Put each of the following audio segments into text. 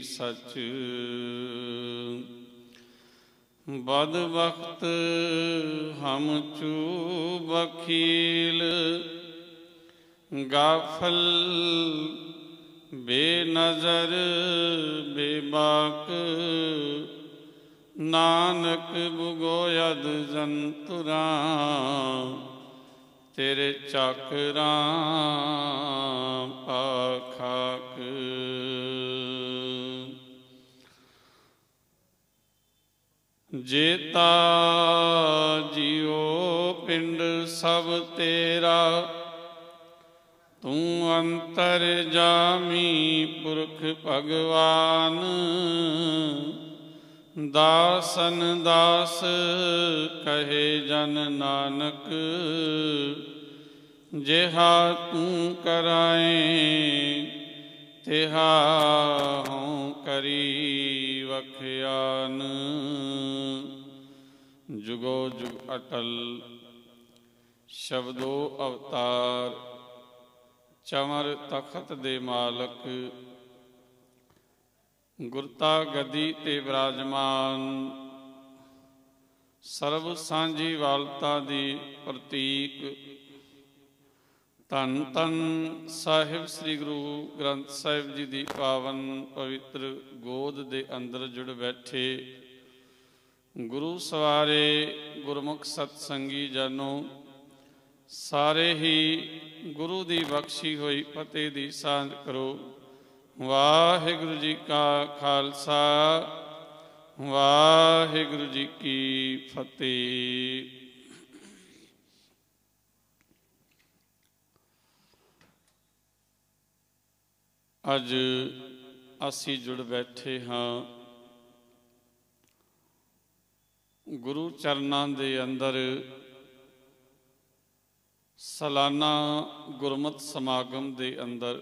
सच। बद वक्त हम चू बखील गाफल बेनजर बेबाक नानक बुगोयद जंतुरा तेरे चाकरां पाखाक। जेता जियो पिंड सब तेरा तू अंतर जामी पुरख भगवान। दासन दास कहे जन नानक जेहा तू कराए तेहा हों करी वख्यान। जुगो जुग अटल शब्दो अवतार चमर तखत दे मालक गुरता गदी ते विराजमान सर्व सांझी वालता दी प्रतीक धन धन साहिब श्री गुरु ग्रंथ साहिब जी दी पावन पवित्र गोद दे अंदर जुड़ बैठे गुरु सवारे गुरमुख सतसंगी जानो सारे ही गुरु दी बख्शी हुई फतेह दी सांझ करो। वाहिगुरु जी का खालसा वाहिगुरु जी की फतेह। अज असी जुड़ बैठे हाँ गुरु चरनां दे अंदर सालाना गुरमत समागम दे अंदर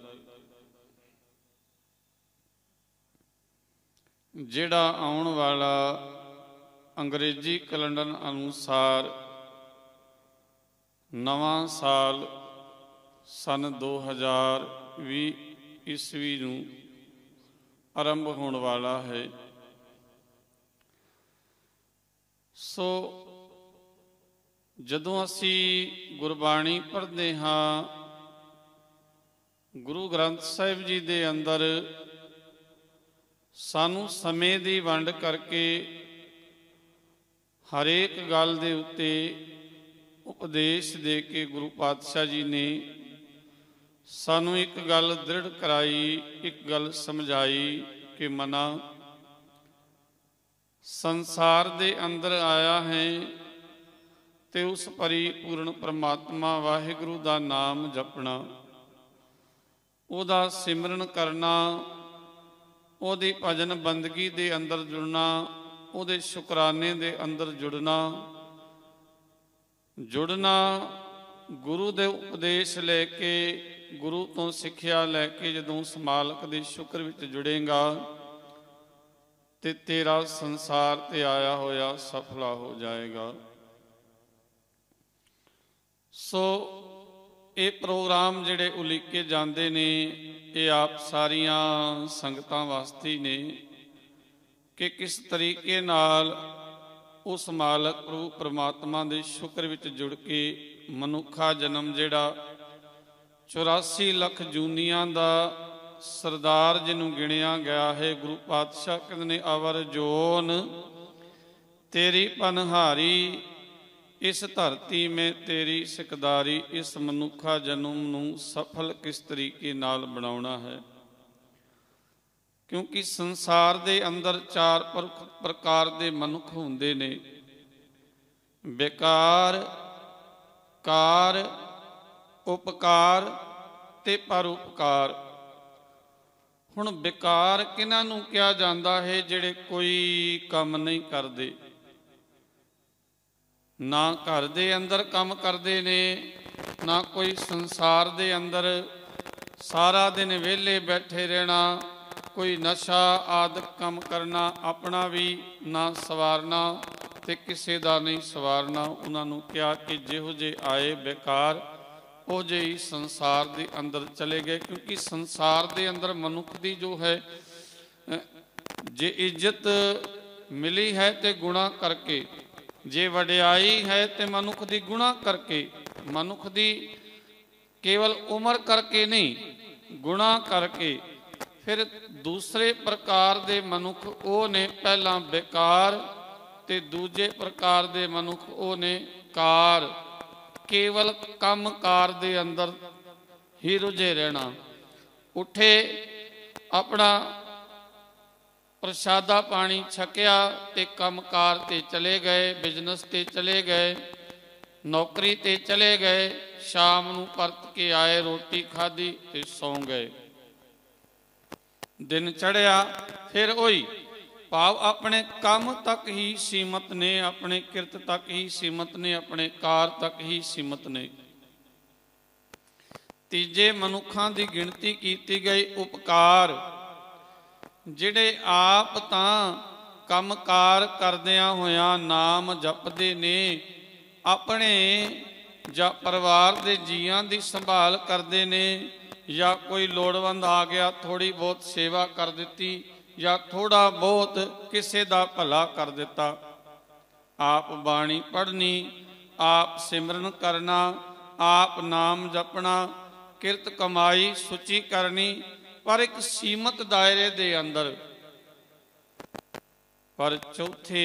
जिहड़ा आउण वाला अंग्रेजी कैलेंडर अनुसार नवां साल सन 2020 ईस्वी नूं आरंभ होने वाला है। सो जदों असी गुरबाणी पढ़ते हाँ गुरु ग्रंथ साहिब जी दे अंदर सानू समय दी वंड करके हरेक गल दे उत्ते उपदेश दे के गुरु पातशाह जी ने सानू एक गल दृढ़ कराई एक गल समझाई कि मना संसार दे अंदर आया है ते उस परिपूर्ण परमात्मा वाहिगुरु दा नाम जपना ओदा सिमरन करना ओदी भजन बंदगी दे अंदर जुड़ना ओदे शुकराने दे अंदर जुड़ना गुरु दे उपदेश लैके गुरु तो सिक्ख्या लैके जदों उस मालक दे शुक्र विच जुड़ेगा ते तेरा संसार ते आया होया सफला हो जाएगा। सो ये प्रोग्राम जिहड़े उलीके जाते ने ये आप सारिया संगतां वास्ते ने कि किस तरीके नाल उस मालक प्रभु परमात्मा दे शुक्र विच जुड़ के मनुखा जन्म जिहड़ा 84 लख जूनियां दा सरदार जिन्हों गिणिया गया है। गुरु पातशाह कहते ने अवर जोन तेरी पनहारी इस धरती में तेरी सिकदारी इस मनुखा जन्म नूं सफल किस तरीके नाल बनाउणा है। क्योंकि संसार दे अंदर 4 प्रकार दे मनुख हुंदे ने बेकार कार उपकार ते परोपकार। हुण बेकार किन्हां नूं कहा जांदा है जिहड़े कोई काम नहीं करदे ना घर दे अंदर काम करते ने ना कोई संसार दे अंदर सारा दिन वेले बैठे रहना कोई नशा आदि काम करना अपना भी ना सवारना ते किसी दा नहीं सवारना। उन्होंने कहा कि जिहो जे आए बेकार ਉਹ जे ही संसार के अंदर चले गए क्योंकि संसार के अंदर मनुख की जो है जे इज्जत मिली है तो गुणा करके, जे वडियाई है तो मनुख दी गुणा करके, मनुख दी केवल उम्र करके नहीं, गुणा करके। फिर दूसरे प्रकार दे मनुख वो ने पहला बेकार, ते दूजे प्रकार दे मनुख वो ने कार, केवल काम कार दे अंदर ही रुझे रहना। उठे अपना प्रसादा पानी छकिया ते काम कार ते चले गए, बिजनेस ते चले गए, नौकरी ते चले गए, शाम नूं परत के आए, रोटी खाधी ते सौ गए। दिन चढ़िया फिर ओही भाव अपने काम तक ही सीमित ने, अपने किरत तक ही सीमित ने, अपने कार तक ही सीमित ने। तीजे मनुखां दी गिणती कीती गई उपकार, जिहड़े आप तां काम कार करदियां होयां नाम जपदे ने, अपने जां परिवार दे जीआं दी संभाल करदे ने, या कोई लोड़वंद आ गया थोड़ी बहुत सेवा कर दिती, या थोड़ा बहुत किसी का भला कर दिता। आप बाणी पढ़नी, आप सिमरन करना, आप नाम जपना, किरत कमाई सुची करनी, पर एक सीमित दायरे दे अंदर। पर चौथे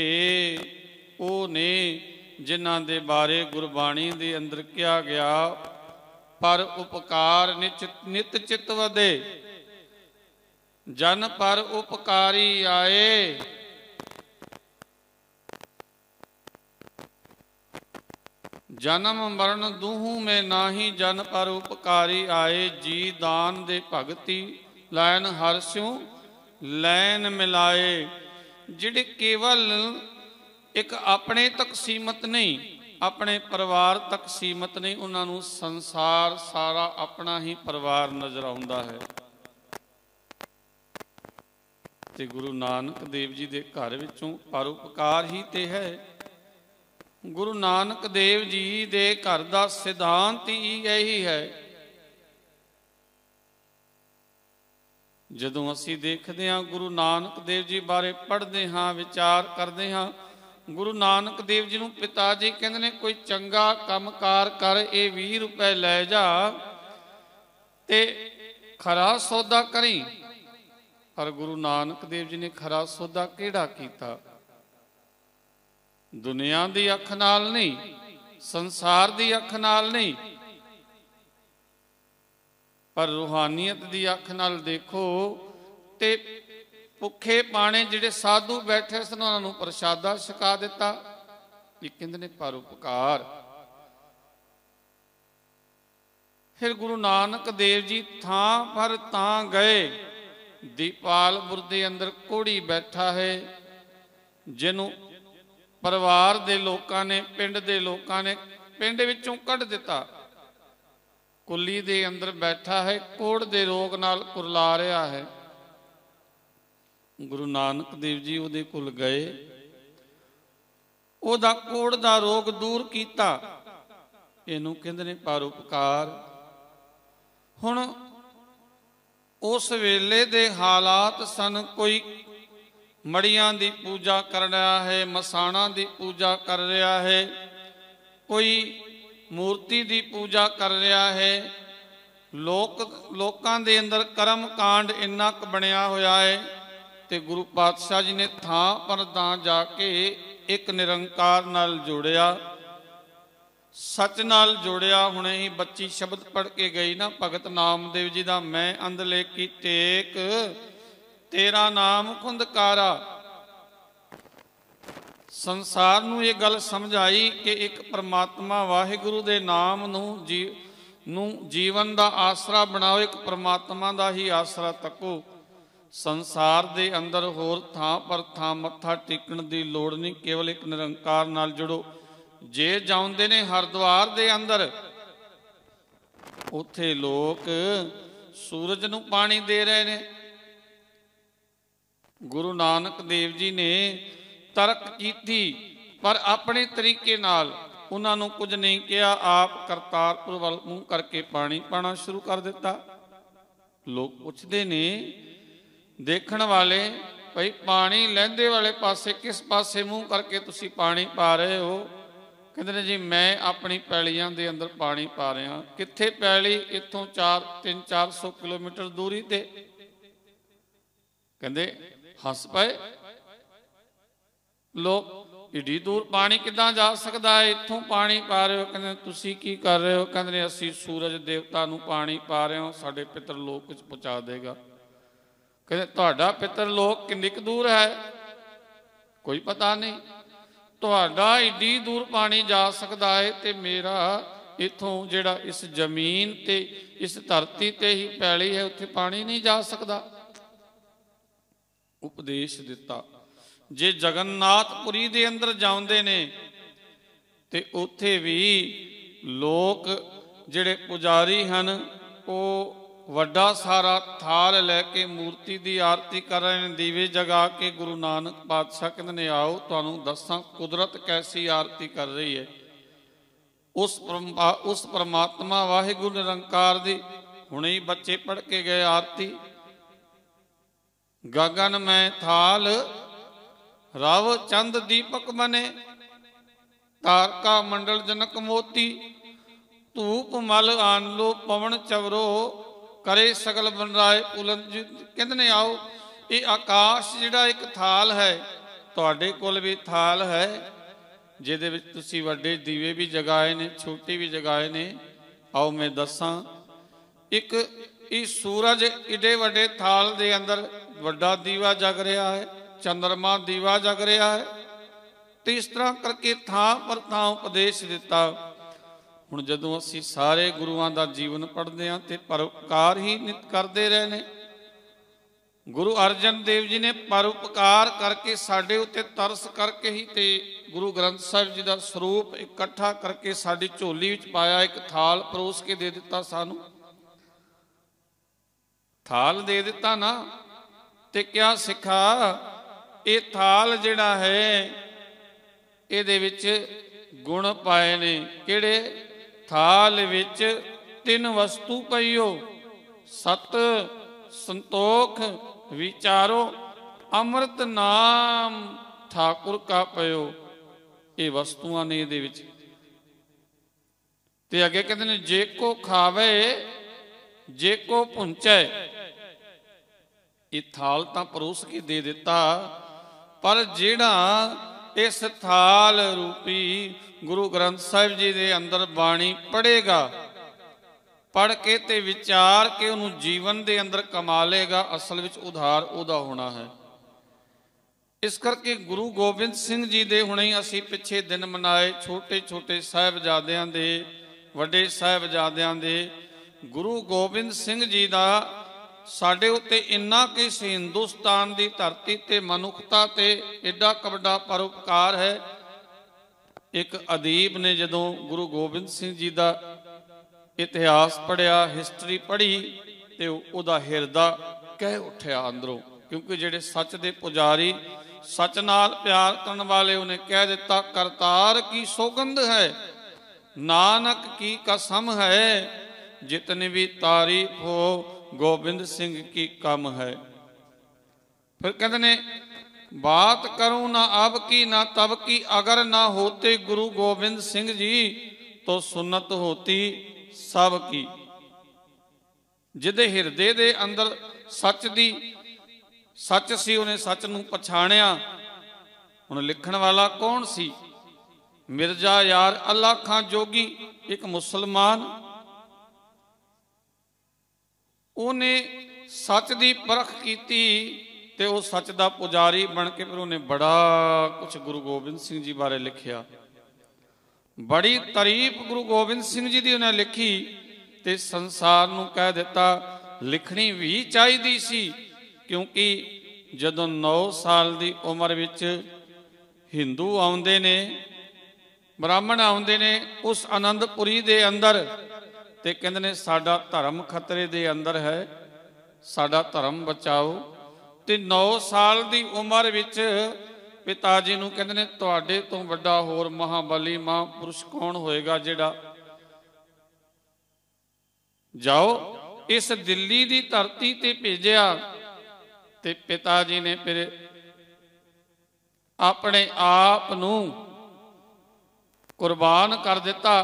वो ने जिन्हां दे बारे गुरबाणी दे अंदर कहा गया, पर उपकार नित चित वधे, जन पर उपकारी आए। जन्म मरण दूहू में नाही, जन पर उपकारी आए। जी दान दे भगती लैन हर स्यों लैन मिलाए। जिहड़े केवल एक अपने तक सीमित नहीं, अपने परिवार तक सीमित नहीं, उन्होंने संसार सारा अपना ही परिवार नजर आउंदा है। ते गुरु नानक देव जी के घर विचों परोपकार ही ते है। गुरु नानक देव जी के घर का सिद्धांत ही यही है। जदों असीं देखते हाँ गुरु नानक देव जी बारे पढ़ते हाँ, विचार करते हाँ, गुरु नानक देव जी नूं पिता जी कहते हैं कोई चंगा काम कार कर, ये 20 रुपए लै जा ते खरा सौदा करी। पर गुरु नानक देव जी ने खरा सौदा किहड़ा कीता? दुनिया की अख नाल नहीं, संसार की अख नाल नहीं, पर रूहानीयत की अख नाल देखो ते भुखे पाने जिहड़े साधु बैठे सन उन्होंने प्रसादा छका दिता। ये कहंदे ने परोपकार। फिर गुरु नानक देव जी थां पर तां गए। दीपालपुर के अंदर कोड़ी बैठा है, जिन्हों परिवार के लोगों ने, पिंड के लोगों ने पिंड विचों कढ़ दिता। कुली के अंदर बैठा है, कोड़ के रोग नाल कुरला रहा है। गुरु नानक देव जी उहदे कोल गए, उहदा कोड़ दा रोग दूर कीता। इहनूं कहंदे ने परोपकार। हुण उस वेले दे हालात सन, कोई मड़ियां दी पूजा कर रहा है, मसाणा दी पूजा कर रहा है, कोई मूर्ति दी पूजा कर रहा है। लोकां दे अंदर कर्म कांड इन्ना क बनया होया है। ते गुरु पातशाह जी ने थां पर तां जाके एक निरंकार नाल जोड़िया, सच नाल जोड़िया। हुणे ही बच्ची शब्द पढ़ के गई ना भगत नामदेव जी का, मैं अंधले की टेक तेरा नाम खुंदकारा। संसार नूं ये गल समझ आई कि एक परमात्मा वाहिगुरु दे नाम नूं जीवन का आसरा बनाओ, एक परमात्मा का ही आसरा तको। संसार दे अंदर होर थां पर थां मत्था टेकण की लोड़ नहीं, केवल एक निरंकार नाल जुड़ो। जे जाउंदे ने हरद्वार दे अंदर, उत्थे लोग सूरज नूं पानी दे रहे ने। गुरु नानक देव जी ने तरक की, पर अपने तरीके नाल। उन्होंने कुछ नहीं किया, आप करतारपुर वाल मूँह करके पानी पाना शुरू कर दिता। लोग पूछते ने देखण वाले भाई पानी लहंदे वाले पासे किस पासे मूँह करके तुसी पानी पा रहे हो? कहते ने जी मैं अपनी पैलियां दे अंदर पानी पा रहा। कित्थे पैली? इत्थों 300-400 किलोमीटर दूरी ते। कहते हस पे लोग, इड्डी दूर पानी किदां जा सकता है? इत्थों पानी पा रहे हो। कहते तुसी की कर रहे हो? कहते असी सूरज देवता नूं पानी पा रहे हो, साडे पितर लोक विच पहुँचा देगा। कहते तुहाडा पितर लोक किन्नी क दूर है? कोई पता नहीं। तुहाडा इड्डी दूर पानी जा सकता है ते मेरा इत्थों जिहड़ा इस जमीन ते इस धरती ते ही पैली है उत्थे पानी नहीं जा सकता। उपदेश दिता जे जगन्नाथपुरी दे अंदर जाउंदे ने ते उत्थे भी लोक जिहड़े पुजारी हन वो वड्डा सारा थाल लैके मूर्ति की आरती कर रहे हैं, दीवे जगा के। गुरु नानक पातशाह कहते ने आओ तुहानूं दसां कुदरत कैसी आरती कर रही है। उस परमात्मा वाहिगुरू निरंकार दी हुणे ही बच्चे पढ़ के गए आरती। गगन में थाल रव चंद दीपक बने, तारका मंडल जनक मोती, धूप मल आन लो पवन चवरो, करे सगल बनराए पुलन। कहते ने आओ ये आकाश जिहड़ा एक थाल है, तुहाडे कोल भी थाल है जिहदे विच तुसीं वड्डे दीवे भी जगाए ने, छोटे भी जगाए ने। आओ मैं दसां, एक इस सूरज इडे वड्डे थाल दे अंदर वड्डा दीवा जग रहा है, चंद्रमा दीवा जग रहा है। तो इस तरह करके थां पर थां उपदेश दिता। हुण जदों असीं सारे गुरुआं दा जीवन पढ़दे हां ते परोपकार ही नित करदे रहे ने। गुरु अर्जन देव जी ने परोपकार करके साडे उत्ते तरस करके ही ते गुरु ग्रंथ साहिब जी दा स्वरूप इकट्ठा करके साडी झोली विच पाया, एक थाल परोस के दे दिता सानू। थाल दे दिता ना ते क्या सिखा? ये थाल जिहड़ा है इहदे विच गुण पाए ने। किहड़े? थाल विच 3 वस्तु पईओ, सत संतोख विचारो, अमृत नाम ठाकुर का पयो। ये वस्तुआं ने इहदे विच। ते अगे कहते ने जे को खावे जे को भुंचै। ये थाल तां परोस के दे दिता, पर जिहड़ा इस थाल रूपी गुरु ग्रंथ साहिब जी दे अंदर बाणी पढ़ेगा, पढ़ के ते विचार के उन्होंने जीवन दे अंदर कमा लेगा, असल विच उधार उहदा होना है। इस करके गुरु गोबिंद सिंह जी दे हुणे असीं पिछे दिन मनाए, छोटे छोटे साहिबजादियां दे, वड्डे साहिबजादियां दे। गुरु गोबिंद सिंह जी दा साडे उत्ते इन्ना कि इस हिंदुस्तान की धरती ते मनुखता ते एडा कवड्डा परोपकार है। एक अदीब ने जदों गुरु गोबिंद सिंह जी का इतिहास पढ़िया, हिस्टरी पढ़ी, तो उहदा हिरदा कह उठिया अंदरों, क्योंकि जिहड़े सच दे पुजारी, सच नाल प्यार करन वाले, उन्हें कह दिता करतार की सौगंध है, नानक की कसम है, जितनी भी तारीफ हो गोबिंद सिंह की कम है। फिर कहते ने बात करूं ना अब की ना तब की, अगर ना होते गुरु गोबिंद सिंह जी तो सुन्नत होती सब की। जिहदे हिरदे दे अंदर सच दी सच सी, उन्हें सच नूं पछाणिया। हुण लिखण वाला कौन सी? मिर्जा यार अल्लाह खां जोगी, एक मुसलमान। उन्हें सच की परख की ते वो सच का पुजारी बन के फिर उन्हें बड़ा कुछ गुरु गोबिंद सिंह जी बारे लिखिया। बड़ी तारीफ गुरु गोबिंद सिंह जी की उन्हें लिखी ते संसार नूं कह दिता लिखनी भी चाहिदी सी, क्योंकि जदों 9 साल की उम्र विच हिंदू आउंदे ने, ब्राह्मण आउंदे ने उस आनंदपुरी दे अंदर, ते कहंदे ने साडा धर्म खतरे दे अंदर है, साडा धर्म बचाओ। ते 9 साल की उम्र विच पिता जी नूं कहंदे ने तुहाडे तों वड्डा होर महाबली महापुरुष कौन होएगा जिहड़ा जाओ इस दिल्ली की धरती ते भेजिया ਤੇ ਪਿਤਾ ਜੀ ਨੇ ਫਿਰ ਆਪਣੇ ਆਪ ਨੂੰ ਕੁਰਬਾਨ ਕਰ ਦਿੱਤਾ,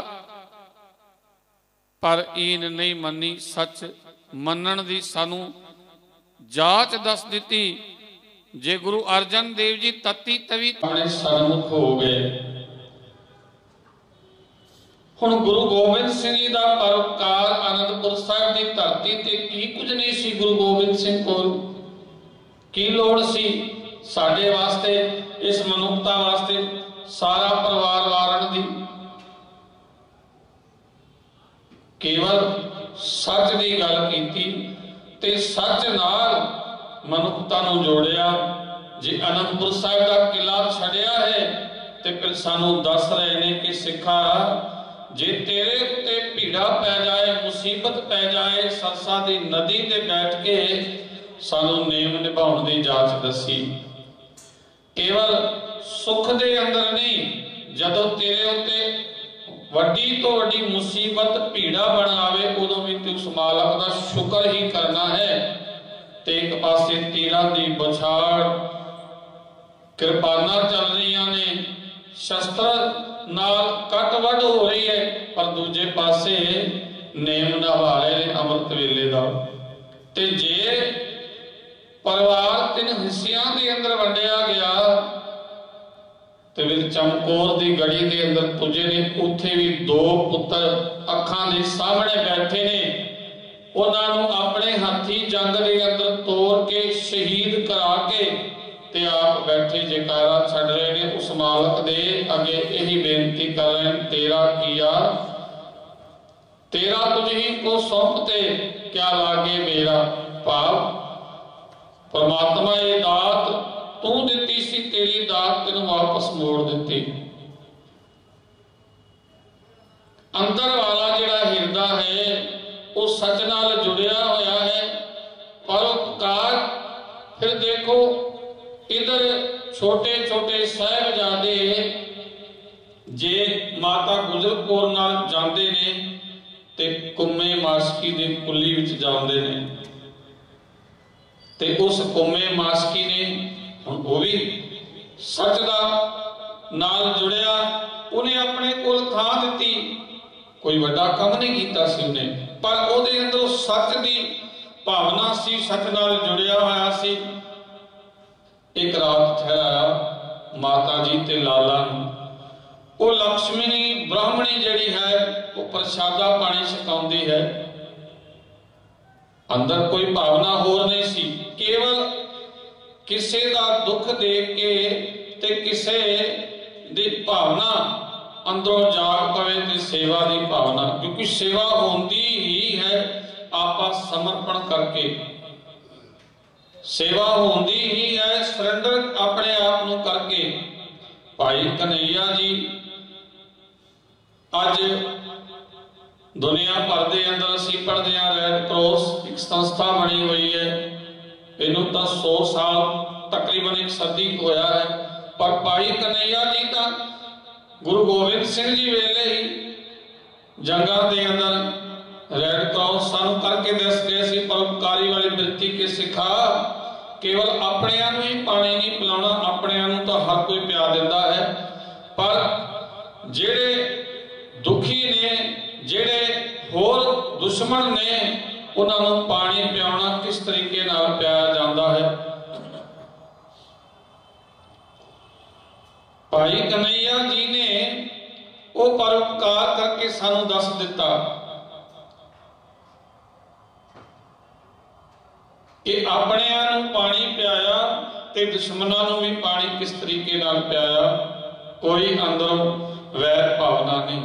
पर ईन नहीं मनी। सच मनण दी सानू जाच दस दिती। जे गुरु अर्जन देव जी तत्ती तवी अपने सन्मुख हो गए। हुण गुरु गोबिंद सिंह जी दा परोपकार आनंदपुर साहिब दी धरती ते की कुछ नहीं सी गुरु गोबिंद सिंह कोल, की लोड़ सी साडे वास्ते, इस मनुखता वास्ते सारा परिवार वारण दी। केवल सच की गल कीती ते सच नाल मनुखता नूं जोड़िया। जे आनंदपुर साहिब का किला छड़िया है ते फिर सानू दस रहे ने कि सिखा, जे तेरे उत्ते भीड़ा पै जाए, मुसीबत पै जाए, सरसा दी नदी ते बैठ के सानू नेम निभाउण दी जाच दसी। केवल सुख दे अंदर नहीं, जदों तेरे उत्ते वड्डी तो वड्डी मुसीबत भीड़ा बन आवे उदों भी तू उस मालक दा शुक्र ही करना है। ते एक पासे तीरां दी बछाड़ किरपाना चल रही ने, शस्त्र नाल कट वड हो रही है, पर दूजे पासे नेम निभा रहे ने अमृत वेले दा। ते जे परिवार 3 हिस्सियां दे अंदर वंडिया गया ते फिर चमकौर दी गड़ी दे अंदर पुजे ने, उत्थे भी 2 पुत्र अखां दे सामने बैठे ने। उन्हां नूं अपने हाथी जंग दे अंदर तोड़ के शहीद करा के ते आप बैठे जयकारा छड़ रहे ने। उस मालक दे अगे यही बेनती कर रहे हैं, तेरा किया तेरा तुझी को सौंपते, क्या लागे मेरा भाव। परमात्मा ये दात तू दिती सी, तेरी दात तेनू वापस मोड़ दिती। अंदर वाला जिहड़ा हिरदा है वो सच नाल जुड़िया होया है। परोपकार फिर देखो इधर छोटे छोटे साहिबजादे जे माता गुजर कौर नाल जांदे ने ते कुम्मे मासकी दी कुल्ली विच जांदे ने, ते उस कुम्मे मासकी ने वो भी सच दा नाल जुड़िया। उन्हें अपने कोल थां दिती, कोई वड्डा काम नहीं कीता सी उन्हें, पर उहदे अंदर सच दी भावना सी, सच नाल जुड़िया होया सी। एक रात ठहराया माता जी ते लाला नूं। वो लक्ष्मी ब्राह्मणी जिहड़ी है वो प्रसादा पानी छकाउंदी है। अंदर कोई भावना होर नहीं सी, केवल किसे दा दुख देख के ते किसे दी भावना अंदरों जाग पवे ते सेवा दी भावना, क्योंकि सेवा होंदी ही है आपा समर्पण करके, सेवा होंदी ही है सरेंडर अपने आप नूं करके। भाई कन्हैया जी अज दुनिया भर दे अंदर असीं पढ़दे हां, रैड क्रॉस एक संस्था बनी हुई है। इनू तो 100 साल तकरीबन 1 सदी होया है, पर भाई कन्हैया जी तो गुरु गोबिंद सिंह जी वेले ही जंगा दे अंदर रैड क्रॉस सानू करके दस गए सी परोपकारी वाली वृत्ति के सिखा। केवल अपने ही पानी नहीं पिलाना, अपने तो हर कोई प्या दिंदा है, पर जेड़े दुखी ने, जेड़े होर दुश्मन ने, उन्होंने पानी पियाना किस तरीके नाल पियाया जाता है। भाई कन्हैया जी ने वो परोपकार करके सानू दस दिता कि अपने पानी पियाया ते दुश्मनों नूं भी पानी किस तरीके नाल पियाया। कोई अंदरों वैर भावना नहीं,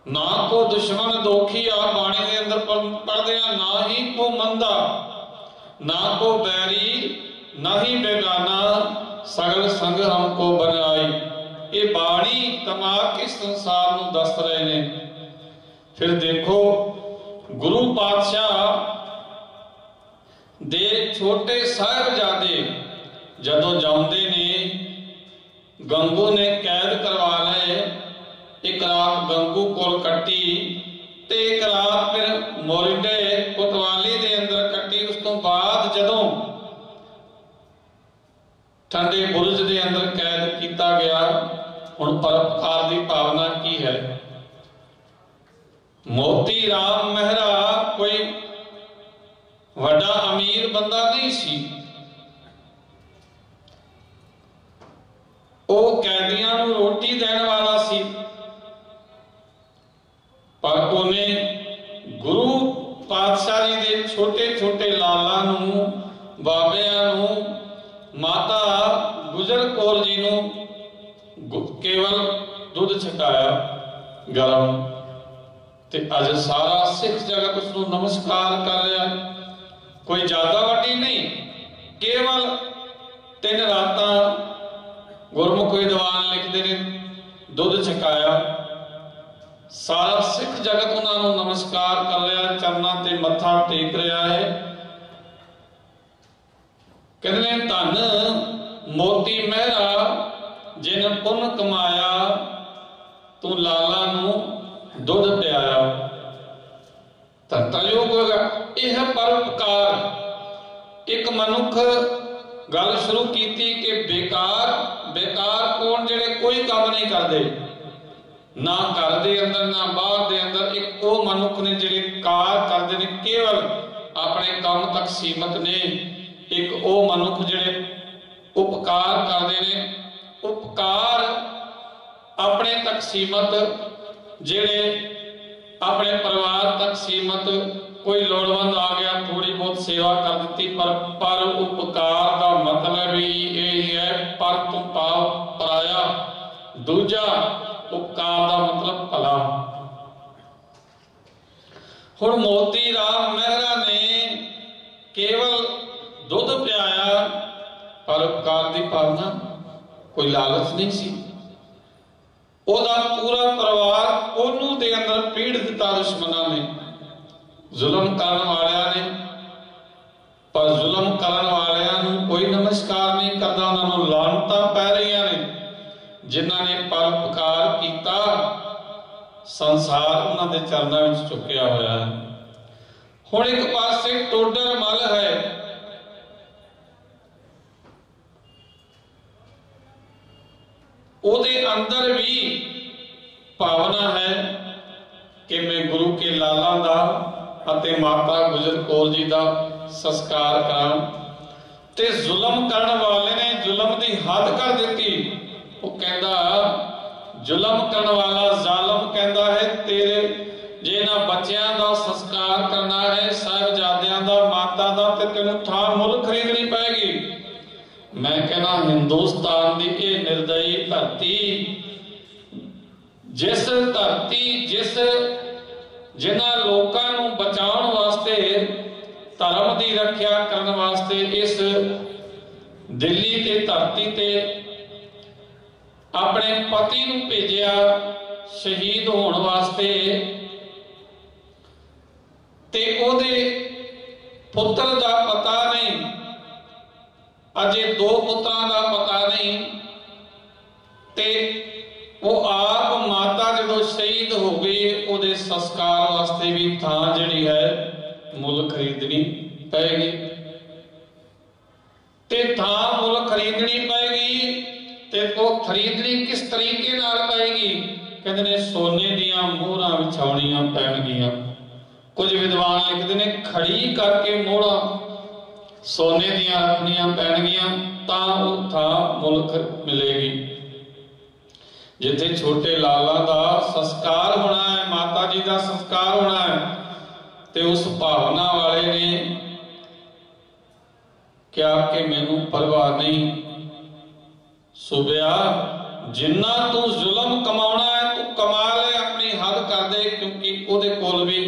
ना को दुश्मन दोखी आ बाणी के अंदर पढ़दे आ, ना ही को मंदा, ना को बैरी, ना ही बेगाना, सगल संग हमको बनाई। ये बाणी तमाक के संसार नूं दस रहे ने। फिर देखो गुरु पातशाह दे छोटे साहिबजादे जदों जाउंदे ने, गंगू ने कैद करवा लए। एक रात गंगू कोल कट्टी ते एक रात फिर मोरिंडे कोतवाली दे अंदर कट्टी। उस तो बाद जदों ठंडे बुरज के अंदर कैद किया गया। हुण परोपकार की भावना की है। मोती राम मेहरा कोई वड्डा अमीर बंदा नहीं सी। वो कैदियां नूं रोटी देने वाला सी, पर उन्हें गुरु पातशाह जी दे छोटे छोटे लाला नूं, बाबियां नूं, माता गुजर कौर जी नूं केवल दुध छकाया गरम। ते अज सारा सिख जगत उसनूं नमस्कार कर रहा। कोई ज्यादा वड्डी नहीं, केवल 3 रातां गुरमुख विद्वान लिखते ने दुध छकाया। सारा सिख जगत उन्होंने नमस्कार कर रहा, चरणों ते मत्था टेक रहा है। कहते धन मोती मेहरा जिन पुन कमाया, तू लाला नूं दुध पियाया। धरतायोग होगा यह परोपकार। एक मनुख गल शुरू की कि बेकार बेकार कौन जेड़े कोई काम नहीं करते, ना घर दे अंदर ना बाहर दे अंदर। एक वो मनुख ने जेड़े कार करते ने केवल अपने काम तक सीमित ने। एक वो मनुख जेड़े उपकार करते ने, उपकार अपने तक सीमित, जेड़े अपने परिवार तक सीमित। कोई लोड़वंद आ गया, थोड़ी बहुत सेवा कर दी, पर उपकार का मतलब ही यही है पर तू पाव पराया। दूजा उपकार का मतलब भला। हुण मोती राम मेहरा ने केवल दुध पियाया, पर उपकार की भावना, कोई लालच नहीं सी। ओदा पूरा परिवार ओनू दे अंदर पीड़ दिता दुश्मनों ने, जुल्म करने वालियां ने। पर जुल्म करने वालियां नूं कोई नमस्कार नहीं करता, उन्होंने लानतां पै रही ने। जिन्हां ने परोपकार किया, संसार उन्होंने चरणों में चुकिया होया है। हुण एक पासे टोडर मल है, ओदे अंदर भी भावना है कि मैं गुरु के लाला दा अते माता गुजर कौर जी दा संस्कार करां। ते जुल्म करने वाले ने जुल्म की हद कर दी। वो कहता जुल्म करने वाला जालम कहता है तेरे जे ना बच्चों का संस्कार करना है, साहिबजादियां दा, माता दा, ते तेनों थां मुल खरीदनी पैगी। मैं कहना हिंदुस्तान की ये निर्दयी धरती, जिस धरती जिस जिन्हां लोकां नूं बचाउण वास्ते, धर्म की रक्षा करने वास्ते इस दिल्ली के धरती ते अपने पति नूं भेजिया शहीद होने वास्ते, ते ओदे पुत्र का पता नहीं, अजे 2 पुत्रां का पता नहीं। ते वो आप माता जो शहीद हो गई, ओदे संस्कार वास्ते भी थां जिहड़ी है मुल खरीदनी पैगी। ते थां मुल खरीदनी पैगी, ते वो खरीदनी किस तरीके नाल पैगी? कहते ने सोने दियां मोहरां विछाउणियां पैणगियां। कुछ विद्वान लिखते ने खड़ी करके मोहरां सोने दियां रखनियां पैणगियां, तां वो थां मुल्क मिलेगी। जिथे छोटे लाला दा संस्कार होना है, माता जी का संस्कार होना है, ते उस भावना वाले ने क्या कि मैनू परवाह नहीं, सुबिया जिन्ना तू जुल्म कमाना है तू कमा ले, अपनी हद कर दे। क्योंकि ओदे कोल भी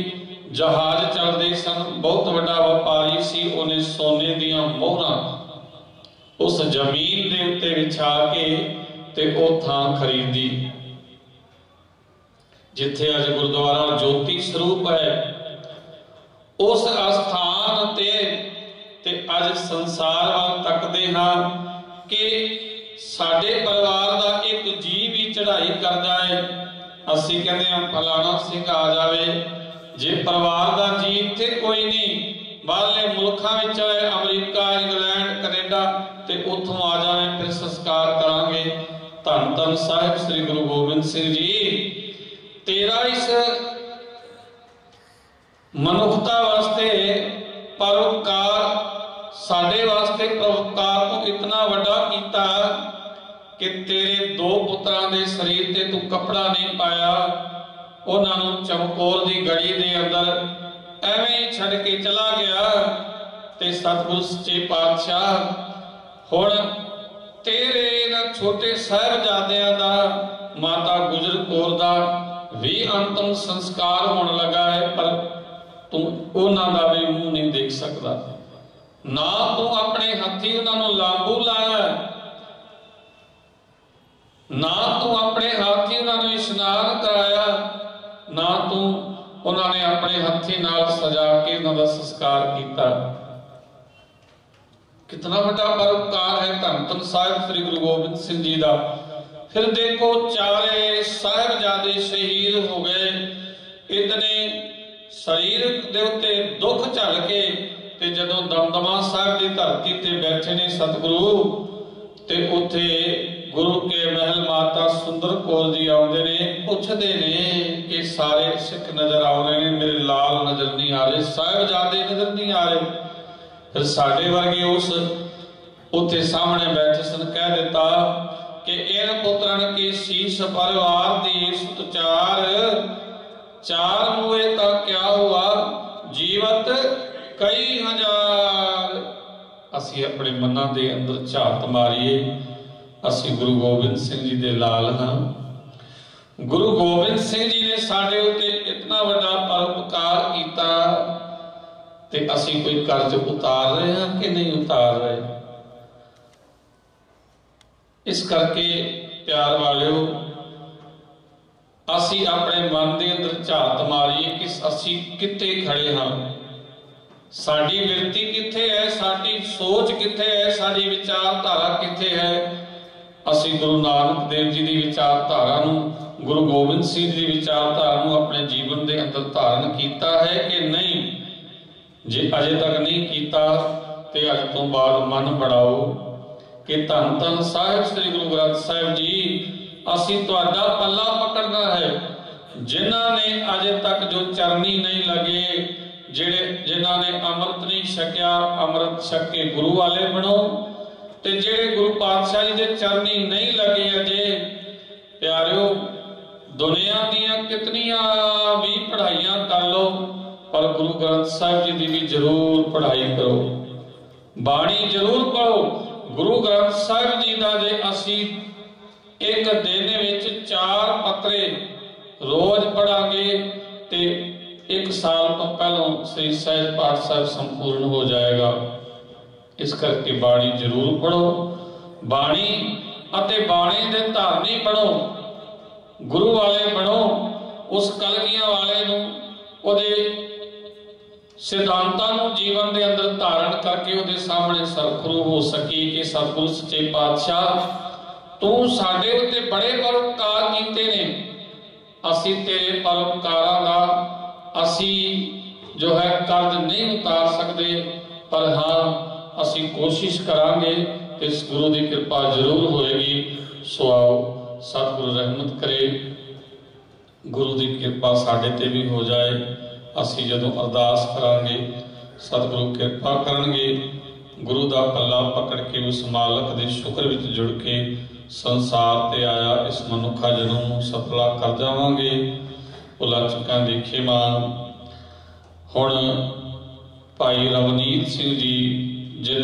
जहाज चलते सन, बहुत बड़ा व्यापारी सी, उन्हें सोने दियां मोहरां उस जमीन के उत्ते विछा के ते ओ थां खरीदी जिथे अज गुरुद्वारा ज्योति स्वरूप है। उस अस्थान ते अज संसार वाल तकदे हां कि साडे परिवार का एक जी भी चढ़ाई कर जाए, असीं कहते हैं फलाना सिंह आ जाए। जे परिवार का जी इत्थे कोई नहीं, बाहरले मुल्कां विच है, अमरीका, इंग्लैंड, कनेडा, कनेडा ते उत्थों आ जावे, फिर संस्कार करांगे। धन धन साहिब श्री गुरु गोबिंद सिंह जी, तेरा इस मनुखता वास्ते परोपकार, साडे वास्ते परोपकार तो इतना वड्डा कीता कि तेरे दो पुत्रां दे शरीर ते तू कपड़ा नहीं पाया, उन्हां नूं चमकौर दी गड़ी दे अंदर एवें ही छड़ के चला गया। ते सतगुरु सच्चे पातशाह हुण तेरे इन्हां छोटे साहिबजादियां दा, माता गुजर कौर दा भी अंतिम संस्कार होने लगा है, पर तू उन्हां दा भी मुंह नहीं देख सकदा। ना तू अपने हथी उन्हां नूं लांबू लाया, ना तू अपने हाथी उन्हां नूं इशनान कराया, ना तू उन्होंने अपने हथी नाल सजा के उन्हां दा संस्कार किया। कितना बड़ा परोपकार है धन धन साहिब श्री गुरु गोबिंद सिंह जी का। फिर देखो चारे साहिबजादे शहीद हो गए, इतने शरीर दे उत्ते दुख झल के ते जदों दमदमा साहिब की धरती ते बैठे ने सतगुरु, ते उत्थे गुरु के महल माता सुंदर कौर जी आउंदे ने, पुछदे ने कि सारे सिख नजर आ रहे हैं, मेरे लाल नजर नहीं आ रहे, साहिबजादे नजर नहीं आ रहे। फिर साडे वर्गे उस उत्थे सामने बैठे सन, कह दिता कि इन पुत्रन के शीश परिवार दी सुतचार, चार मुए ता क्या हुआ, जीवत कई हजार। असी अपने मनां दे अंदर झात मारीए, असी गुरु गोबिंद सिंह जी दे लाल हां। गुरु गोबिंद सिंह जी ने साडे उत्ते इतना बड़ा परोपकार कीता, ते असी कोई कर्ज उतार रहे हैं कि नहीं उतार रहे। इस करके प्यार वालियो, असी अपने मन के अंदर झात मारीए कि असी कित्थे खड़े हाँ, साडी विरती कित्थे है, साडी सोच कित्थे है, साडी विचारधारा कित्थे है। असी गुरु नानक देव जी की विचारधारा नूं, गुरु गोबिंद सिंह जी की विचारधारा नूं अपने जीवन के अंदर धारण किया है कि नहीं। जे अजे तक नहीं किया तो अज तो बाद मन बढ़ाओ कि धन धन साहिब श्री गुरु ग्रंथ साहिब जी, असी तुहाडा पल्ला पकड़ना है। जिन्हां ने अजे तक जो चरनी नहीं लगे, जिन्हां ने अमृत नहीं छकिया, अमृत छक के गुरु वाले बनो। ते जेड़े गुरु पातशाह जी दे चरनी नहीं लगे अजे, प्यारिओ दुनिया दियां कितनियां भी पढ़ाइयां कर लो, पर गुरु ग्रंथ साहिब जी की भी जरूर पढ़ाई करो, बाणी जरूर पढ़ो। गुरु ग्रंथ साहिब जी का जे असी एक दिन विच 4 पत्रे रोज पढ़ांगे ते 1 साल तो पहलों श्री सहज पाठ साहिब संपूर्ण हो जाएगा। इस करके बाणी जरूर पढ़ो, बाणी अते बाणी दे धारनी बनो, गुरु वाले बनो। उस कलगियां वाले नूं उहदे सिद्धांतां नूं जीवन के अंदर धारण करके उहदे सामने सरखरू हो सकी कि सतगुरु सच्चे पातशाह तू साडे उत्ते बड़े परोपकार कीते ने, असी तेरे परोपकारां दा असी जो है कर्ज नहीं उतार सकते, पर हाँ असी कोशिश करांगे कि इस गुरु की कृपा जरूर होएगी। सो आओ सतगुरु रहमत करे, गुरु की कृपा साडे ते भी हो जाए। असी जदों अरदास करांगे सतगुरु कृपा करनगे, गुरु का पल्ला पकड़ के उस मालक के शुक्र विच जुड़ के संसार ते आया इस मनुखा जन्म नूं सफला कर जावांगे। भुला चुका दी खिमा। हुण भाई रवनीत सिंह जी जिन्हां